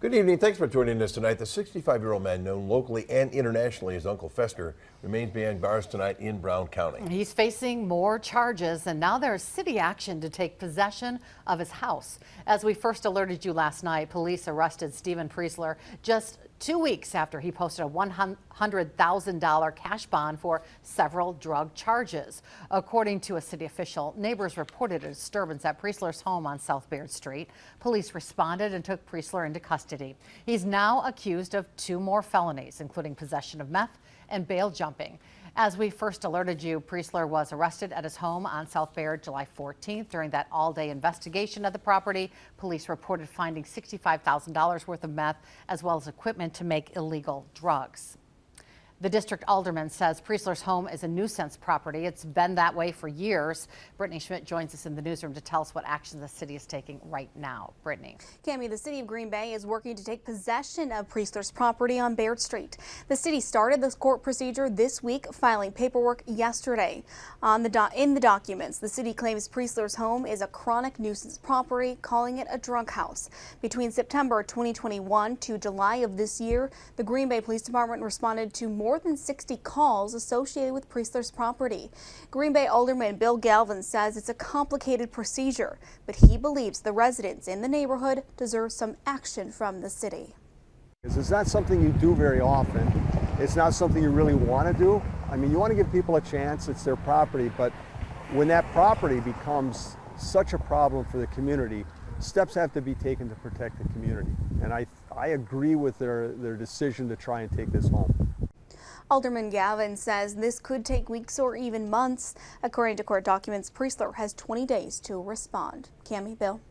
Good evening. Thanks for joining us tonight. The 65-year-old man, known locally and internationally as Uncle Fester, remains behind bars tonight in Brown County. He's facing more charges, and now there's city action to take possession of his house. As we first alerted you last night, police arrested Stephen Priesler just 2 weeks after he posted a $100,000 cash bond for several drug charges. According to a city official, neighbors reported a disturbance at Priesler's home on South Baird Street. Police responded and took Priesler into custody. He's now accused of 2 more felonies, including possession of meth and bail jumping. As we first alerted you, Priesler was arrested at his home on South Baird July 14th. During that all-day investigation of the property, police reported finding $65,000 worth of meth as well as equipment to make illegal drugs. The district alderman says Priesler's home is a nuisance property. It's been that way for years. Brittany Schmidt joins us in the newsroom to tell us what action the city is taking right now. Brittany. Cami, the city of Green Bay is working to take possession of Priesler's property on Baird Street. The city started this court procedure this week, filing paperwork yesterday. In the documents, the city claims Priesler's home is a chronic nuisance property, calling it a drug house. Between September 2021 to July of this year, the Green Bay Police Department responded to more than 60 calls associated with Priesler's property. Green Bay Alderman Bill Galvin says it's a complicated procedure, but he believes the residents in the neighborhood deserve some action from the city. It's not something you do very often. It's not something you really want to do. I mean, you want to give people a chance. It's their property, but when that property becomes such a problem for the community, steps have to be taken to protect the community. And I agree with their decision to try and take this home. Alderman Gavin says this could take weeks or even months. According to court documents, Priesler has 20 days to respond. Cami, Bill.